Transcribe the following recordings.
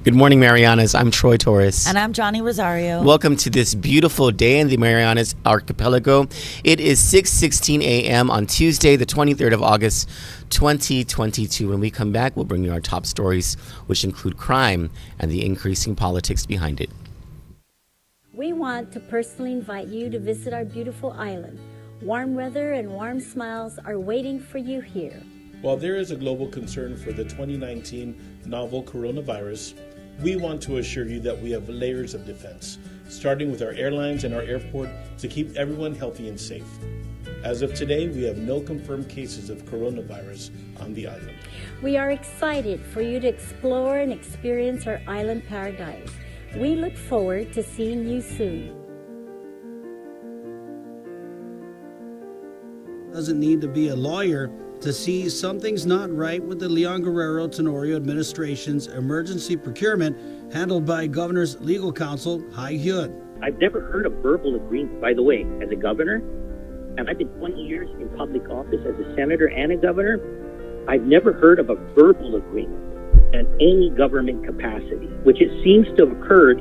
Good morning, Marianas. I'm Troy Torres. And I'm Johnny Rosario. Welcome to this beautiful day in the Marianas Archipelago. It is 6:16 a.m. on Tuesday, the 23rd of August, 2022. When we come back, we'll bring you our top stories, which include crime and the increasing politics behind it. We want to personally invite you to visit our beautiful island. Warm weather and warm smiles are waiting for you here. While there is a global concern for the 2019 novel coronavirus, we want to assure you that we have layers of defense, starting with our airlines and our airport to keep everyone healthy and safe. As of today, we have no confirmed cases of coronavirus on the island. We are excited for you to explore and experience our island paradise. We look forward to seeing you soon. Doesn't need to be a lawyer to see something's not right with the Leon Guerrero Tenorio administration's emergency procurement handled by Governor's legal counsel, Hai Hyun. I've never heard of verbal agreement, by the way, as a governor, and I've been 20 years in public office as a senator and a governor. I've never heard of a verbal agreement in any government capacity, which it seems to have occurred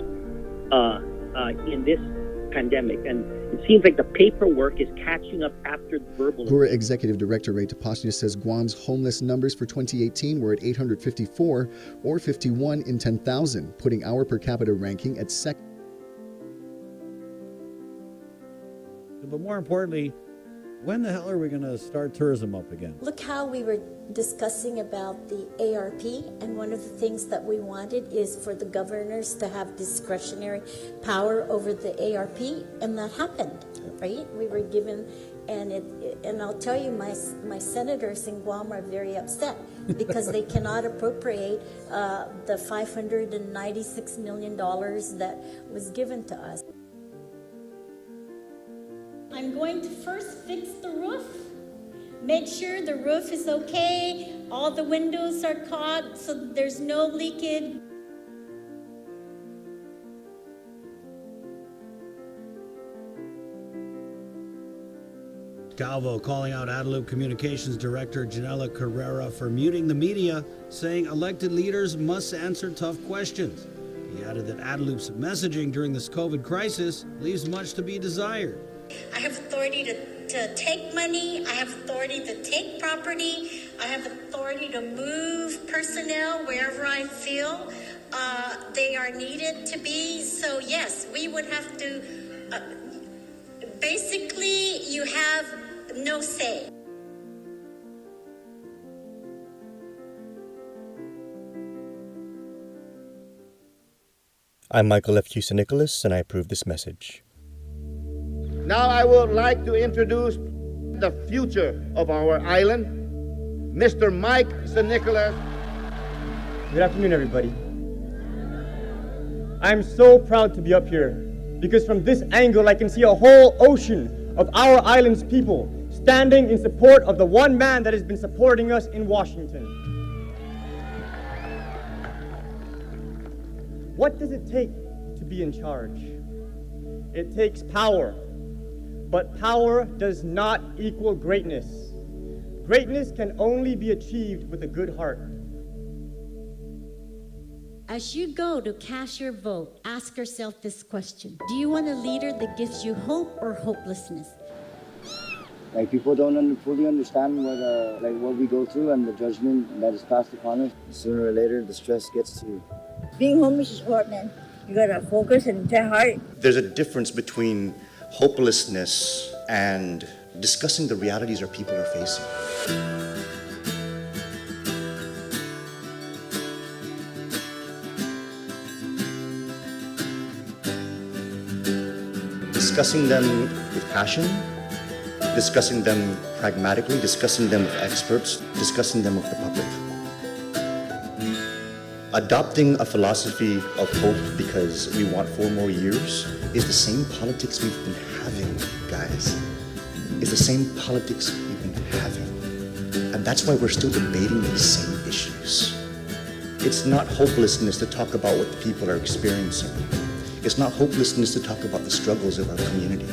in this pandemic. And it seems like the paperwork is catching up after the verbal. GURA Executive Director Ray Tapasnia says Guam's homeless numbers for 2018 were at 854, or 51 in 10,000, putting our per capita ranking at second. But more importantly, when the hell are we going to start tourism up again? Look how we were discussing about the ARP, and one of the things that we wanted is for the governors to have discretionary power over the ARP, and that happened, right? We were given, and I'll tell you, my senators in Guam are very upset because they cannot appropriate the $596 million that was given to us. I'm going to first fix the roof. Make sure the roof is okay, all the windows are caulked so there's no leakage. Calvo calling out Adelup Communications Director Janela Carrera for muting the media, saying elected leaders must answer tough questions. He added that Adelup's messaging during this COVID crisis leaves much to be desired. I have authority to take money. I have authority to take property. I have authority to move personnel wherever I feel they are needed to be. So yes, we would have to, basically you have no say. I'm Michael San Nicolas, and I approve this message. Now I would like to introduce the future of our island, Mr. Mike San Nicolas. Good afternoon, everybody. I'm so proud to be up here because from this angle I can see a whole ocean of our island's people standing in support of the one man that has been supporting us in Washington. What does it take to be in charge? It takes power. But power does not equal greatness. Greatness can only be achieved with a good heart. As you go to cast your vote, ask yourself this question. Do you want a leader that gives you hope or hopelessness? Like, people don't fully understand what we go through and the judgment that is passed upon us. Sooner or later, the stress gets to you. Being homeless is hard, man. You gotta focus and try hard. There's a difference between hopelessness and discussing the realities our people are facing. Discussing them with passion, discussing them pragmatically, discussing them with experts, discussing them with the public. Adopting a philosophy of hope because we want 4 more years is the same politics we've been having, guys. It's the same politics we've been having. And that's why we're still debating these same issues. It's not hopelessness to talk about what the people are experiencing. It's not hopelessness to talk about the struggles of our community.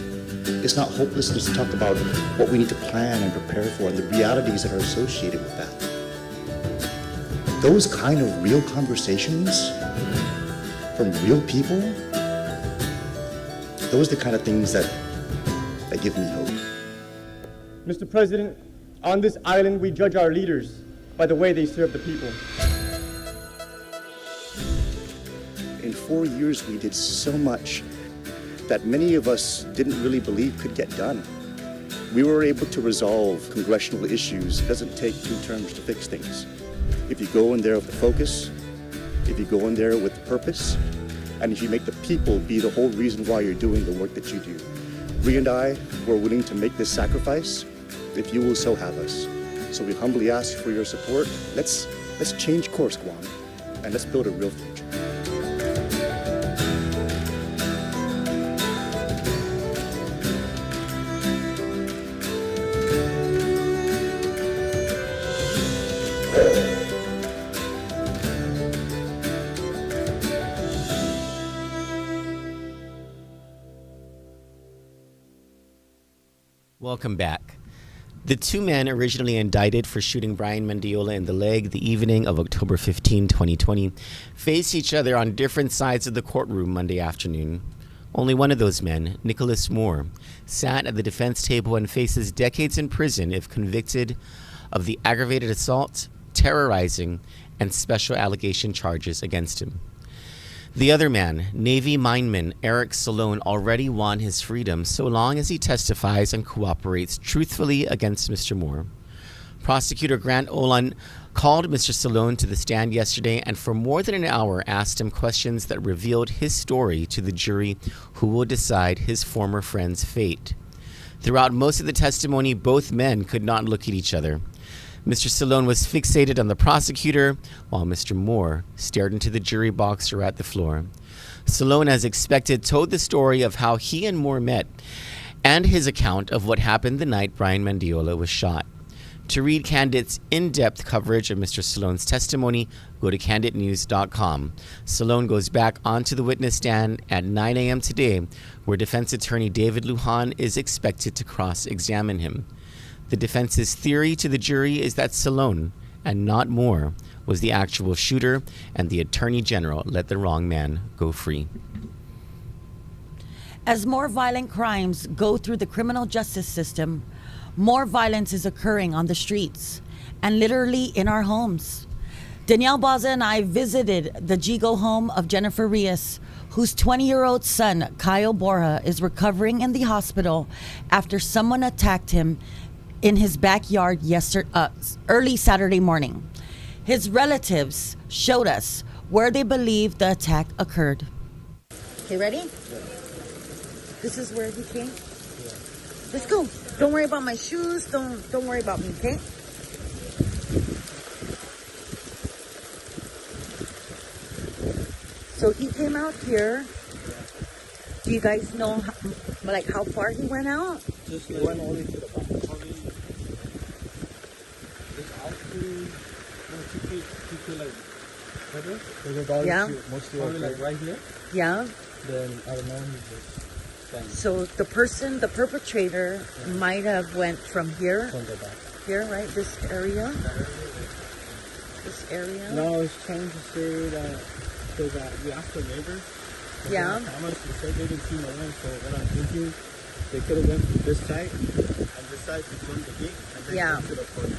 It's not hopelessness to talk about what we need to plan and prepare for and the realities that are associated with that. Those kind of real conversations from real people, those are the kind of things that give me hope. Mr. President, on this island, we judge our leaders by the way they serve the people. In 4 years, we did so much that many of us didn't really believe could get done. We were able to resolve congressional issues. It doesn't take 2 terms to fix things. If you go in there with the focus, if you go in there with the purpose, and if you make the people be the whole reason why you're doing the work that you do. We and I were willing to make this sacrifice if you will so have us. So we humbly ask for your support. Let's change course, Guam, and let's build a real future. Welcome back. The 2 men originally indicted for shooting Brian Mendiola in the leg the evening of October 15, 2020, faced each other on different sides of the courtroom Monday afternoon. Only one of those men, Nicholas Moore, sat at the defense table and faces decades in prison if convicted of the aggravated assault, terrorizing, and special allegation charges against him. The other man, Navy mineman Eric Salone, already won his freedom so long as he testifies and cooperates truthfully against Mr. Moore. Prosecutor Grant Olan called Mr. Salone to the stand yesterday and for more than an hour asked him questions that revealed his story to the jury who will decide his former friend's fate. Throughout most of the testimony, both men could not look at each other. Mr. Salone was fixated on the prosecutor, while Mr. Moore stared into the jury box or at the floor. Salone, as expected, told the story of how he and Moore met and his account of what happened the night Brian Mendiola was shot. To read Kandit's in-depth coverage of Mr. Salone's testimony, go to kanditnews.com. Salone goes back onto the witness stand at 9 a.m. today, where defense attorney David Lujan is expected to cross-examine him. The defense's theory to the jury is that Salone, and not Moore, was the actual shooter, and the Attorney General let the wrong man go free. As more violent crimes go through the criminal justice system, more violence is occurring on the streets and literally in our homes. Danielle Baza and I visited the Jigo home of Jennifer Rios, whose 20-year-old son, Kyle Borja, is recovering in the hospital after someone attacked him in his backyard early Saturday morning. His relatives showed us where they believe the attack occurred. Okay, ready? Yeah. This is where he came? Yeah. Let's go. Don't worry about my shoes. Don't worry about me, okay? So he came out here. Do you guys know how far he went out? Just like, went only to the back. Yeah. Mostly like right here. Yeah. Then I don't know. He's just standing. So the perpetrator, might have went from here. From the back. Here, right? This area. This area. No, I was trying to say that because we asked the neighbors. Yeah. They said they didn't see no one. So what I'm thinking, they could have went to this side and this side to join the gate and then went to the corner.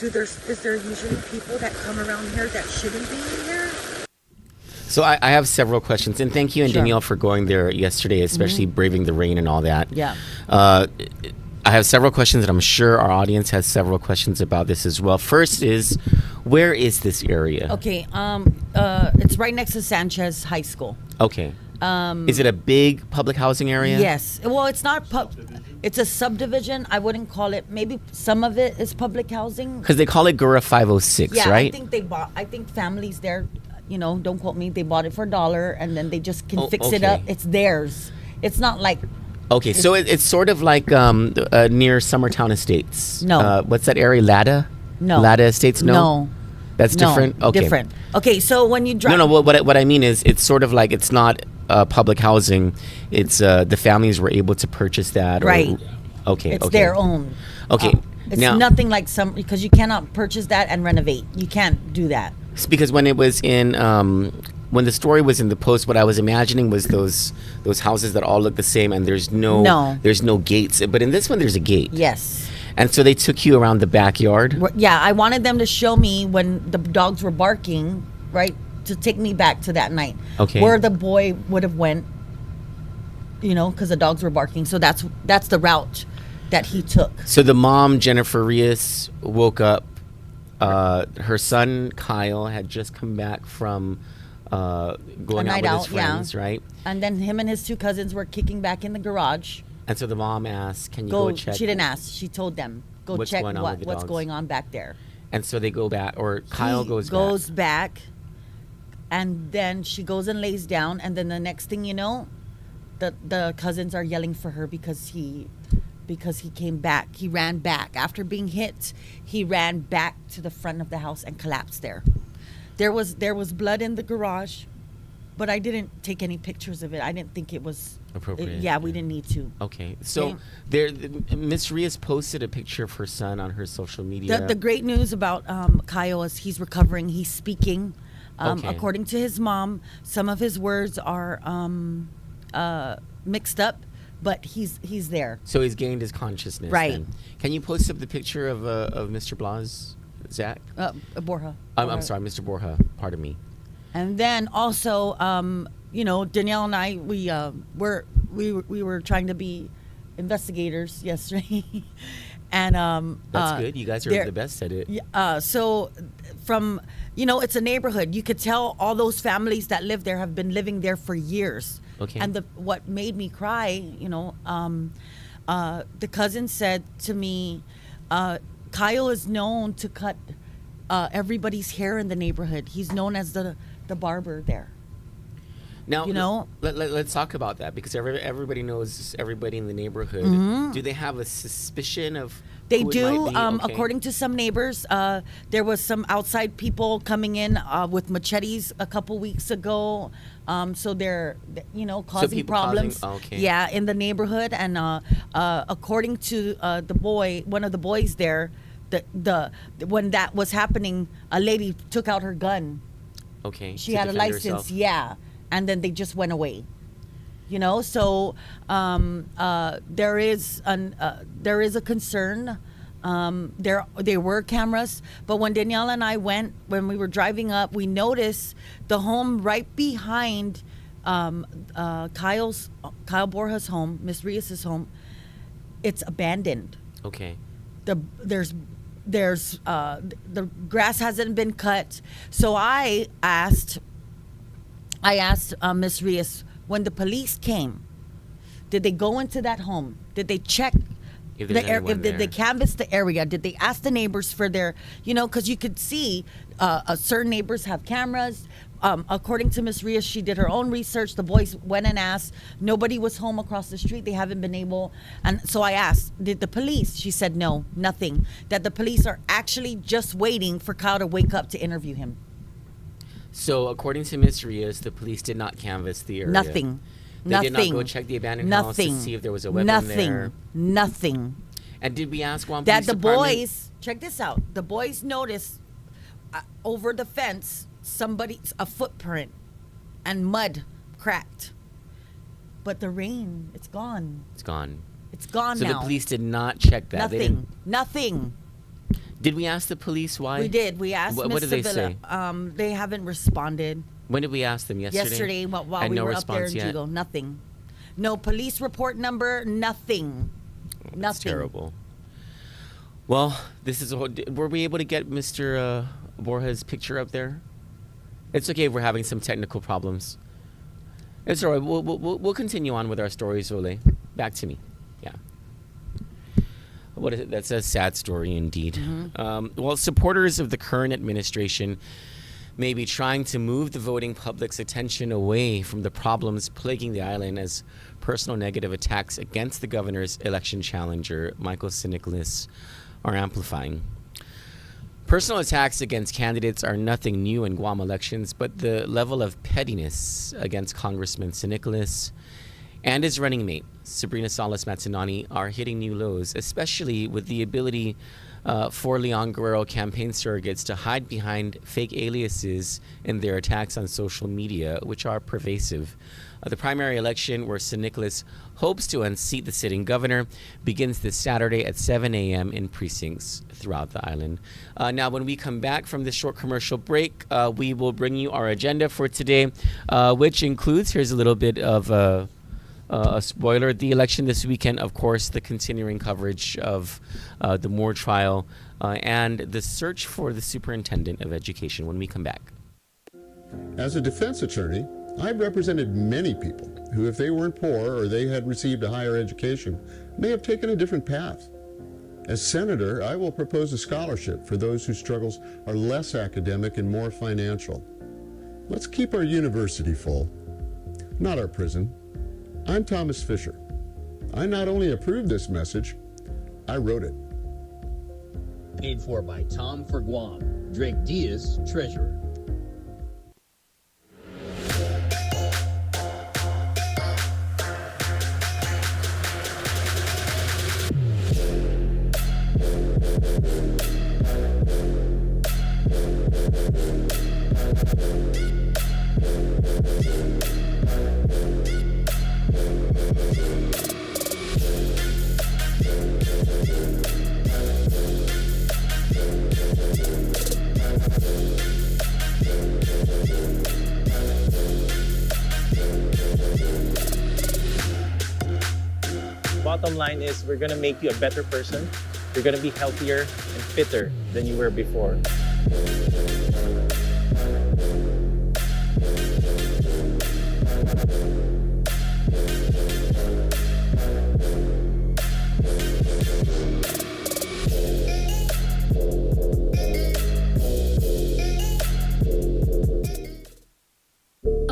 Is there usually people that come around here that shouldn't be here? So I have several questions, and thank you, and Sure. Danielle, for going there yesterday, especially braving the rain and all that. Yeah. I have several questions, and I'm sure our audience has several questions about this as well. First is, where is this area? Okay, it's right next to Sanchez High School. Okay. Is it a big public housing area? Yes. Well, it's not it's a subdivision. I wouldn't call it. Maybe some of it is public housing. Because they call it Gura 506, yeah, right? I think families there, don't quote me, they bought it for $1 and then they just can fix it up. It's theirs. It's not like. Okay, so it's sort of like near Summertown Estates. No. What's that area? Lada? No. Lada Estates? No. That's No, different? Okay. different. Okay, so when you drive. No, what I mean is it's sort of like it's not public housing. It's the families were able to purchase that. Right. Okay. It's their own. Okay. It's now, nothing like because you cannot purchase that and renovate. You can't do that. It's because when it was in when the story was in the Post, what I was imagining was those houses that all look the same, and there's no gates. But in this one, there's a gate. Yes. And so they took you around the backyard. Yeah, I wanted them to show me when the dogs were barking, right, to take me back to that night. Okay. Where the boy would have went, because the dogs were barking. So that's the route that he took. So the mom, Jennifer Rios, woke up. Her son, Kyle, had just come back from going out with his friends, right? And then him and his two cousins were kicking back in the garage. And so the mom asked, can you go check? She didn't ask. She told them, go check what's going on back there. And so they go back, or Kyle goes back. And then she goes and lays down. And then the next thing you know, the cousins are yelling for her because he came back. He ran back. After being hit, he ran back to the front of the house and collapsed there. There was blood in the garage, but I didn't take any pictures of it. I didn't think it was appropriate. We didn't need to. Okay. So Miss Rios posted a picture of her son on her social media. The great news about Kyle is he's recovering. He's speaking. According to his mom, some of his words are mixed up, but he's there. So he's gained his consciousness. Right. Then. Can you post up the picture of Mr. Blas, Zach? Borja. I'm sorry, Mr. Borja. Pardon me. And then also, Danielle and I, we were trying to be investigators yesterday, and that's good. You guys are the best at it. So from it's a neighborhood. You could tell all those families that live there have been living there for years. Okay. And what made me cry, the cousin said to me, Kyle is known to cut everybody's hair in the neighborhood. He's known as the barber there. Now, let's talk about that, because everybody knows everybody in the neighborhood. Mm-hmm. Do they have a suspicion of? They who do. It might be? According to some neighbors, there was some outside people coming in with machetes a couple weeks ago. So they're causing problems. In the neighborhood. And according to one of the boys there, when that was happening, a lady took out her gun. Okay. She had a license. Herself. Yeah. And then they just went away. So there is a concern. There were cameras, but when Danielle and I when we were driving up, we noticed the home right behind Kyle Borja's home, Miss Rios' home. It's abandoned. Okay. There's the grass hasn't been cut, so I asked Miss Rios, when the police came, did they go into that home? Did they check did they canvass the area? Did they ask the neighbors for their, because you could see certain neighbors have cameras. According to Miss Rios, she did her own research. The boys went and asked. Nobody was home across the street. They haven't been able. And so I asked, did the police? She said no, nothing. That the police are actually just waiting for Kyle to wake up to interview him. So according to Miss Rios, the police did not canvass the area. Nothing. They did not go check the abandoned house to see if there was a weapon there. Nothing. And did we ask Guam that Police the Department? boys, check this out, the boys noticed over the fence a footprint and mud cracked. But the rain, it's gone. It's gone. It's gone so now. So the police did not check that. Nothing. Did we ask the police why? We did. We asked What did they say? They haven't responded. When did we ask them? Yesterday? Yesterday, while we were up there in Jugo. Nothing. No police report number, nothing. Nothing. That's terrible. Well, were we able to get Mr. Borja's picture up there? It's okay if we're having some technical problems. It's all right. We'll continue on with our stories, Ole. Back to me. Yeah. What is it? That's a sad story indeed. Mm-hmm. Well, supporters of the current administration may be trying to move the voting public's attention away from the problems plaguing the island as personal negative attacks against the governor's election challenger, Michael San Nicolas, are amplifying. Personal attacks against candidates are nothing new in Guam elections, but the level of pettiness against Congressman San Nicolas and his running mate, Sabrina Salas Matanani, are hitting new lows, especially with the ability for Leon Guerrero campaign surrogates to hide behind fake aliases in their attacks on social media, which are pervasive. The primary election, where San Nicolas hopes to unseat the sitting governor, begins this Saturday at 7 a.m. in precincts throughout the island. Now, when we come back from this short commercial break, we will bring you our agenda for today, which includes, here's a little bit of a spoiler, the election this weekend, of course, the continuing coverage of the Moore trial, and the search for the superintendent of education when we come back. As a defense attorney, I've represented many people who, if they weren't poor or they had received a higher education, may have taken a different path. As senator, I will propose a scholarship for those whose struggles are less academic and more financial. Let's keep our university full, not our prison. I'm Thomas Fisher. I not only approve this message, I wrote it. Paid for by Tom for Guam, Drake Diaz, Treasurer. Bottom line is we're going to make you a better person. You're going to be healthier and fitter than you were before.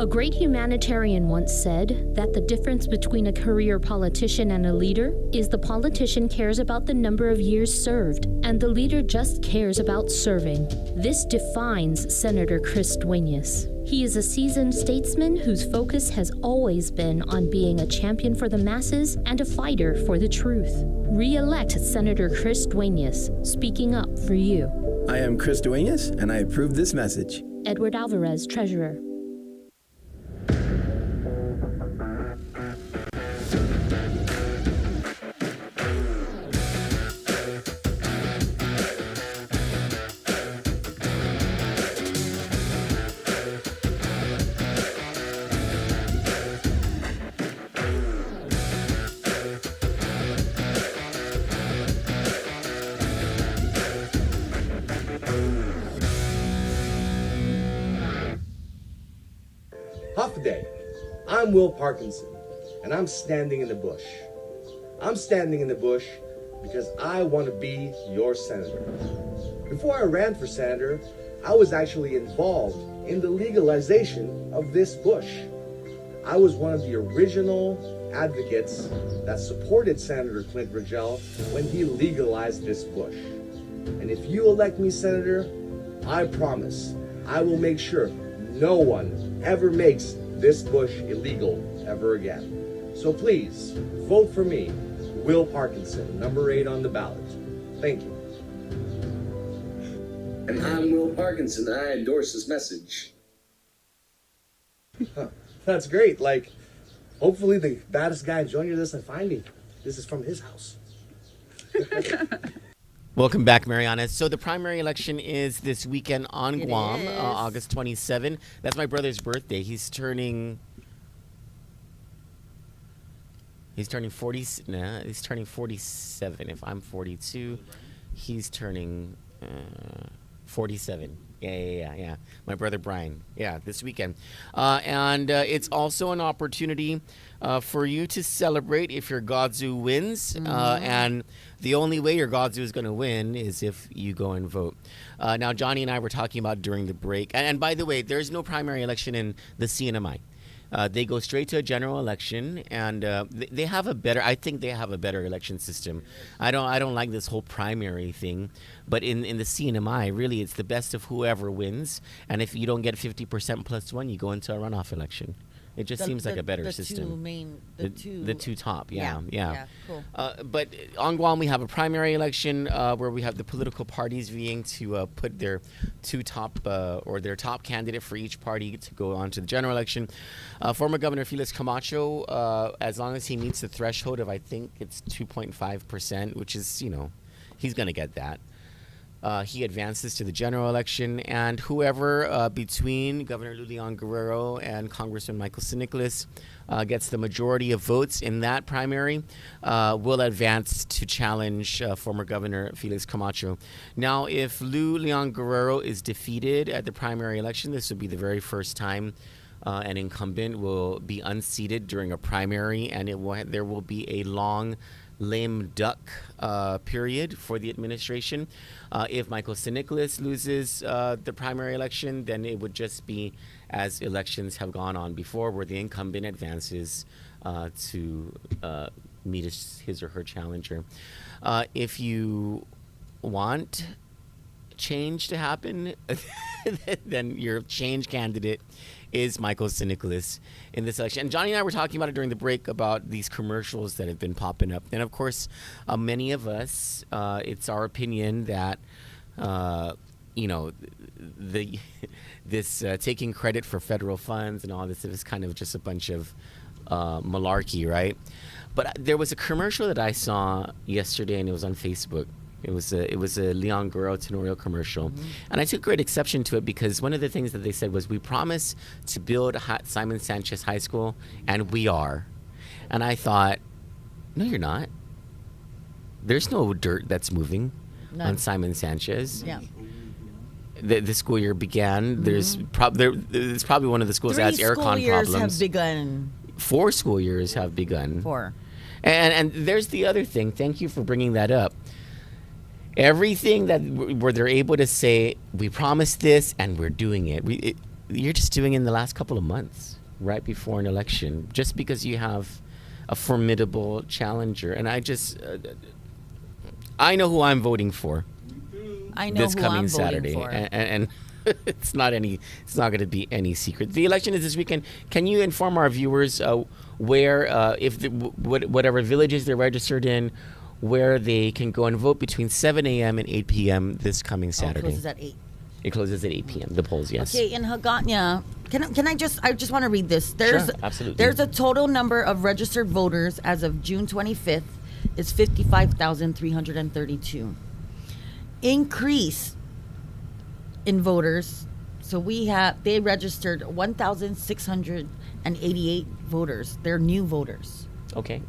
A great humanitarian once said that the difference between a career politician and a leader is the politician cares about the number of years served, and the leader just cares about serving. This defines Senator Chris Duenas. He is a seasoned statesman whose focus has always been on being a champion for the masses and a fighter for the truth. Re-elect Senator Chris Duenas, speaking up for you. I am Chris Duenas, and I approve this message. Edward Alvarez, Treasurer. Huff Day. I'm Will Parkinson, and I'm standing in the bush. I'm standing in the bush because I want to be your senator. Before I ran for senator, I was actually involved in the legalization of this bush. I was one of the original advocates that supported Senator Clint Rogel when he legalized this bush. And if you elect me senator, I promise I will make sure no one ever makes this bush illegal ever again. So please, vote for me, Will Parkinson, number 8 on the ballot. Thank you. And I'm Will Parkinson, and I endorse this message. That's great. Like, hopefully the baddest guy in Junior doesn't find me. This is from his house. Welcome back, Marianas. So the primary election is this weekend on Guam, August 27. That's my brother's birthday. He's turning 47. If I'm 42, he's turning 47. Yeah. My brother Brian. Yeah, this weekend. And it's also an opportunity for you to celebrate if your Godzu wins. And the only way your Godzu is going to win is if you go and vote. Now, Johnny and I were talking about during the break. And by the way, there's no primary election in the CNMI. They go straight to a general election, and they have a better. I think they have a better election system. I don't like this whole primary thing, but in the CNMI, really, it's the best of whoever wins. And if you don't get 50% plus one, you go into a runoff election. It just seems like a better the system. The two top, yeah. Cool. But on Guam, we have a primary election where we have the political parties vying to put their two top or their top candidate for each party to go on to the general election. Former Governor Felix Camacho, as long as he meets the threshold of, I think it's 2.5%, which is, he's going to get that. He advances to the general election, and whoever between Governor Lulian Guerrero and Congressman Michael San Nicolas gets the majority of votes in that primary will advance to challenge former Governor Felix Camacho. Now, if Lulian Guerrero is defeated at the primary election, this would be the very first time an incumbent will be unseated during a primary, and there will be a long lame duck period for the administration. If Michael San Nicolas loses the primary election, then it would just be as elections have gone on before, where the incumbent advances to meet his or her challenger. If you want change to happen, then your change candidate is Michael San Nicolas in this election. And Johnny and I were talking about it during the break about these commercials that have been popping up. And of course, many of us, it's our opinion that, this taking credit for federal funds and all this is kind of just a bunch of malarkey, right? But there was a commercial that I saw yesterday, and it was on Facebook. It was a Leon Guerrero Tenorio commercial, and I took great exception to it because one of the things that they said was, "We promise to build Simon Sanchez High School, and we are." And I thought, no, you're not. There's no dirt that's moving on Simon Sanchez. Yeah. The school year began. There's probably one of the schools that has aircon problems. 3 school years have begun. 4 school years have begun. 4. And there's the other thing. Thank you for bringing that up. Everything where they're able to say, we promised this and we're doing it. You're just doing it in the last couple of months, right before an election, just because you have a formidable challenger. And I know who I'm voting for. I know this who coming I'm Saturday, voting for. and it's not going to be any secret. The election is this weekend. Can you inform our viewers where, whatever villages they're registered in, where they can go and vote between 7 a.m. and 8 p.m. this coming Saturday? It closes at 8. It closes at 8 p.m. The polls, yes. Okay, in Hagåtña, I just want to read this. Sure, absolutely. There's a total number of registered voters as of June 25th is 55,332. Increase in voters. So they registered 1,688 voters. They're new voters. Okay.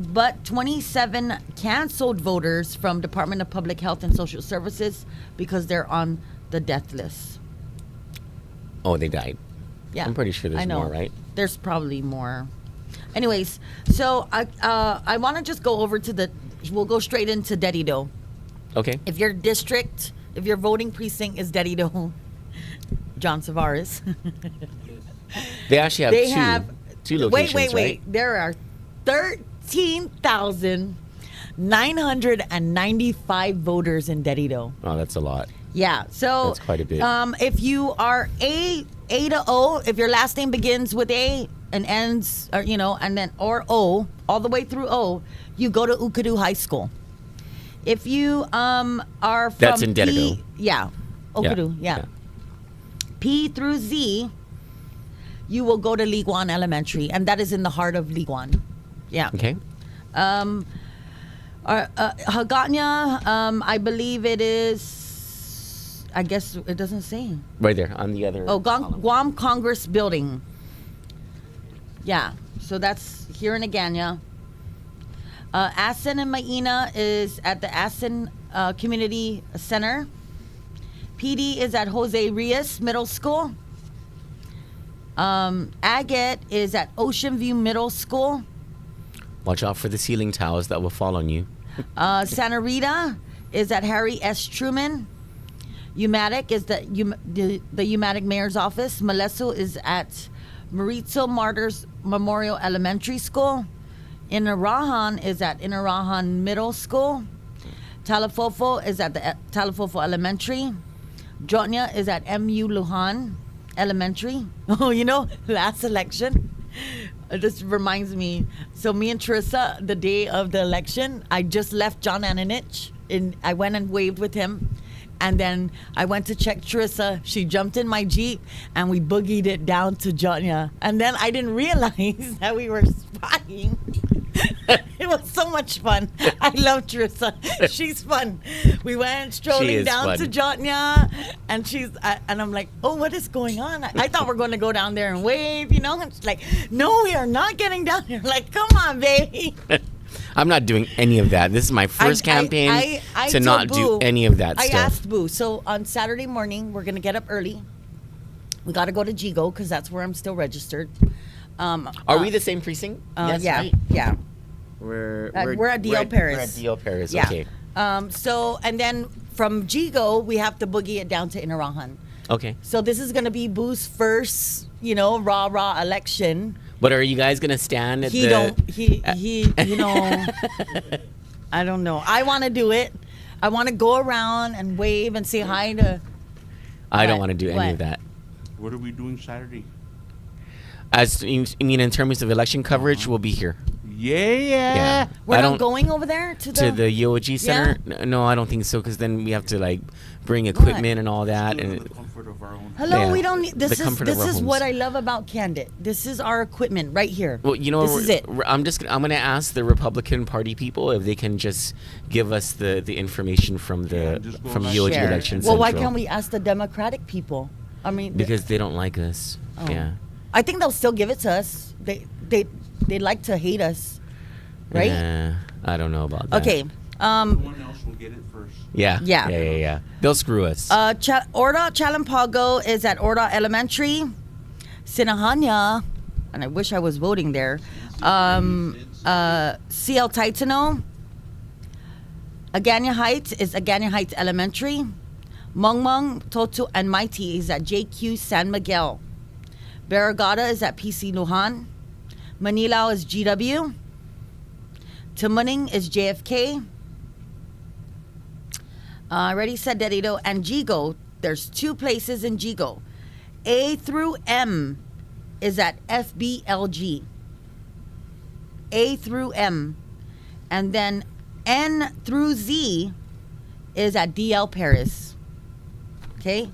But 27 canceled voters from Department of Public Health and Social Services because they're on the death list. Oh, they died. Yeah, I'm pretty sure there's more, right? There's probably more. Anyways, so I want to just go over we'll go straight into Dedido. Okay. If your voting precinct is Dedido, John Savares. They actually have two locations, Wait. right? There are 13,995 voters in Dedido. Oh, that's a lot. Yeah, so that's quite a bit. If you are A to O, if your last name begins with A and ends, or O, all the way through O, you go to Ukadu High School. If you are from that's in Dedido. Ukadu, yeah. P through Z, you will go to Liguan Elementary, and that is in the heart of Liguan. Yeah. Okay. Hagåtña, I believe it is. I guess it doesn't say. Right there on the other. Oh, Guam Congress Building. Yeah. So that's here in Hagåtña. Asin and Maina is at the Asin Community Center. PD is at Jose Rios Middle School. Agate is at Ocean View Middle School. Watch out for the ceiling tiles that will fall on you. Santa Rita is at Harry S. Truman. Umatic is the Umatic Mayor's Office. Maleso is at Maritzo Martyrs Memorial Elementary School. Inarahan is at Inarahan Middle School. Talafofo is at the Talafofo Elementary. Jotnya is at MU Lujan. Elementary. Oh, last election. It just reminds me. So me and Teresa, the day of the election, I just left John Ananich. I went and waved with him. And then I went to check Teresa. She jumped in my Jeep and we boogied it down to Jonya. And then I didn't realize that we were spying. It was so much fun. I love Teresa. She's fun. We went strolling down to Jonya, and and I'm like, oh, what is going on? I thought we're going to go down there and wave, And she's like, no, we are not getting down here. Like, come on, baby. I'm not doing any of that. This is my first campaign to not do any of that stuff. I asked Boo. So on Saturday morning, we're going to get up early. We got to go to Jigo because that's where I'm still registered. Are we the same precinct? Yes, yeah, right? Yeah. We're at DL Paris. We're at DL Paris, yeah. Okay. And then from Jigo, we have to boogie it down to Inarajan. Okay. So this is going to be Boo's first, rah-rah election. But are you guys going to stand at I don't know. I want to do it. I want to go around and wave and say hi to... I don't want to do any of that. What are we doing Saturday? You mean in terms of election coverage, we'll be here. Yeah. We're not going over there to the UOG Center? Yeah? No, I don't think so, because then we have to bring equipment and all that. And the comfort of our own. Hello, we don't need this. Is what I love about Kandit. This is our equipment right here. Well, this is it. I'm going to ask the Republican Party people if they can just give us the information from UOG Election Central. Well, why can't we ask the Democratic people? I mean, because they don't like us. Oh. Yeah. I think they'll still give it to us. They like to hate us, right? I don't know about that. Okay. Someone else will get it first. Yeah. They'll screw us. Orda Chalampago is at Orda Elementary. Sinahanya, and I wish I was voting there. CL Taitano. Aganya Heights is Aganya Heights Elementary. Mongmong, Totu, and Mighty is at JQ San Miguel. Barragata is at PC Lujan. Manilao is GW. Tumuning is JFK. I already said Derrida. And Jigo, there's 2 places in Jigo. A through M is at FBLG. A through M. And then N through Z is at DL Paris. Okay?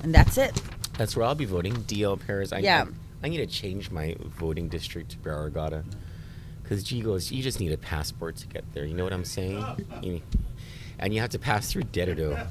And that's it. That's where I'll be voting, DL Paris. I need to change my voting district to Barragata. Because you just need a passport to get there. You know what I'm saying? And you have to pass through Derrida.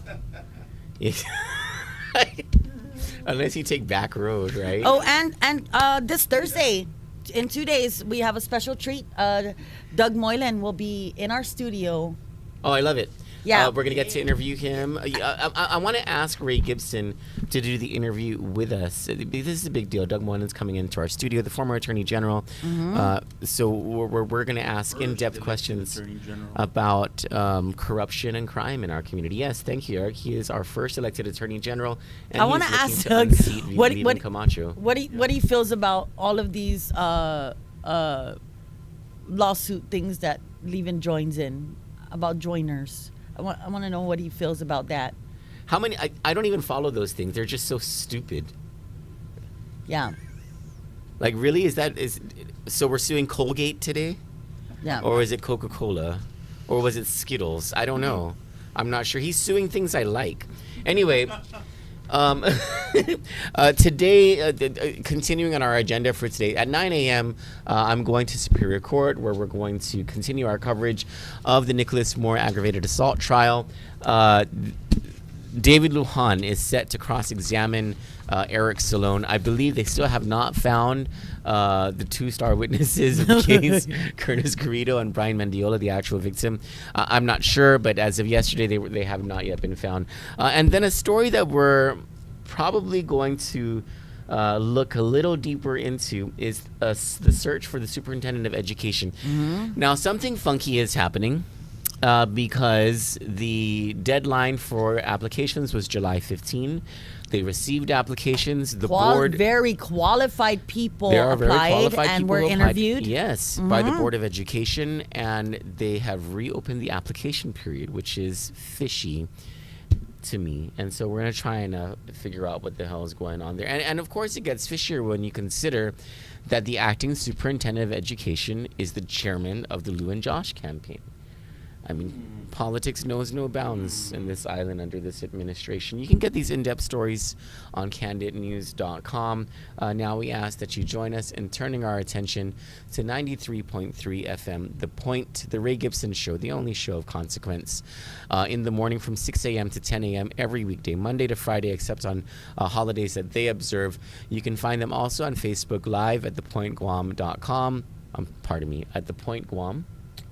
Unless you take back road, right? Oh, and this Thursday, in 2 days, we have a special treat. Doug Moylan will be in our studio. Oh, I love it. Yeah. We're going to get to interview him. I want to ask Ray Gibson to do the interview with us. This is a big deal. Doug Moylan's coming into our studio, the former Attorney General. Mm-hmm. So we're going to ask in-depth questions about corruption and crime in our community. Yes, thank you, Eric. He is our first elected Attorney General. And I want to ask Doug what he feels about all of these lawsuit things that Levin joins in, about joiners. I want to know what he feels about that. How many? I don't even follow those things. They're just so stupid. Yeah. Like, really? So we're suing Colgate today? Yeah. Or is it Coca-Cola? Or was it Skittles? I don't know. I'm not sure. He's suing things I like. Anyway, today, continuing on our agenda for today, at 9 a.m., I'm going to Superior Court, where we're going to continue our coverage of the Nicholas Moore aggravated assault trial. David Lujan is set to cross-examine Eric Salone. I believe they still have not found the 2 star witnesses of the case, Curtis Garrido and Brian Mendiola, the actual victim. I'm not sure, but as of yesterday, they have not yet been found. And then a story that we're probably going to look a little deeper into is the search for the superintendent of education. Mm-hmm. Now, something funky is happening. Because the deadline for applications was July 15. They received applications. The board, very qualified people applied and were interviewed. Yes, by the Board of Education, and they have reopened the application period, which is fishy. to me. And so we're going to try and figure out what the hell is going on there. And of course, it gets fishier when you consider that the acting superintendent of education is the chairman of the Lou and Josh campaign. I mean, politics knows no bounds in this island under this administration. You can get these in-depth stories on kanditnews.com. Now we ask that you join us in turning our attention to 93.3 FM, The Point, The Ray Gibson Show, the only show of consequence, in the morning from 6 a.m. to 10 a.m. every weekday, Monday to Friday, except on holidays that they observe. You can find them also on Facebook Live at thepointguam.com. At The Point Guam.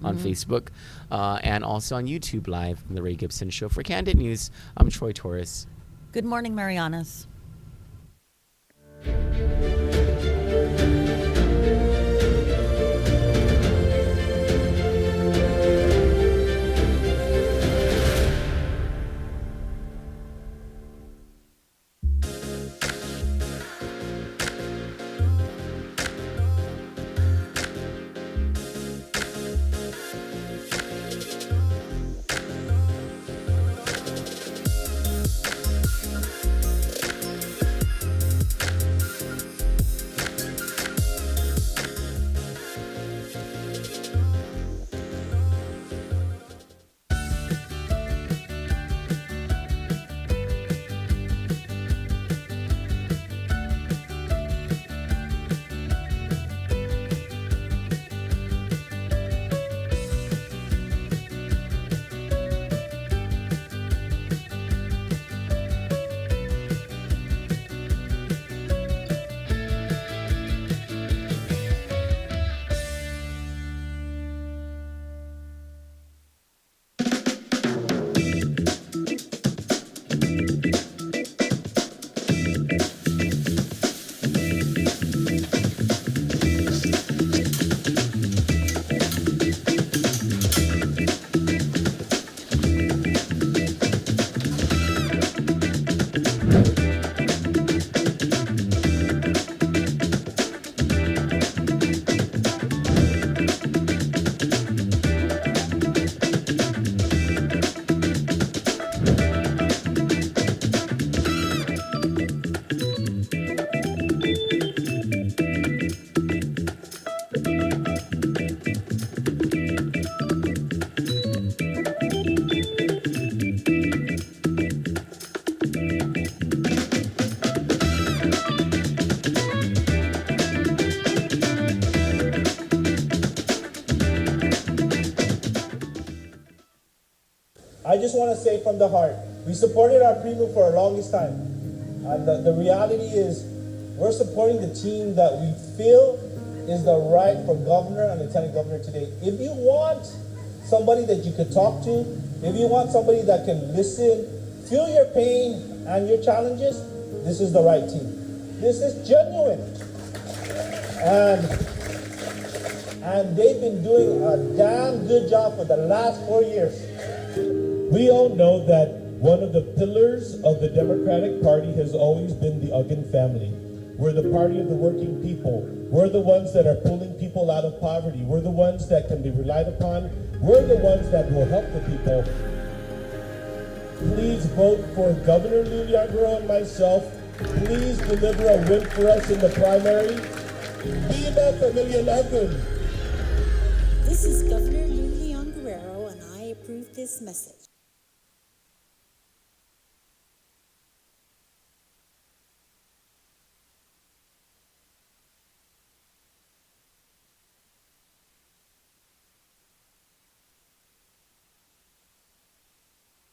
On Facebook, and also on YouTube Live on The Ray Gibson Show. For Kandit News, I'm Troy Torres. Good morning, Marianas. I just want to say from the heart, we supported our pre-move for the longest time. And the reality is we're supporting the team that we feel is the right for governor and lieutenant governor today. If you want somebody that you could talk to, if you want somebody that can listen, feel your pain and your challenges, this is the right team. This is genuine. And they've been doing a damn good job for the last 4 years. We all know that one of the pillars of the Democratic Party has always been the Uggan family. We're the party of the working people. We're the ones that are pulling people out of poverty. We're the ones that can be relied upon. We're the ones that will help the people. Please vote for Governor Lou Yarborough and myself. Please deliver a win for us in the primary. Viva Familia Uggan! This is Governor Lou Leon Guerrero, and I approve this message.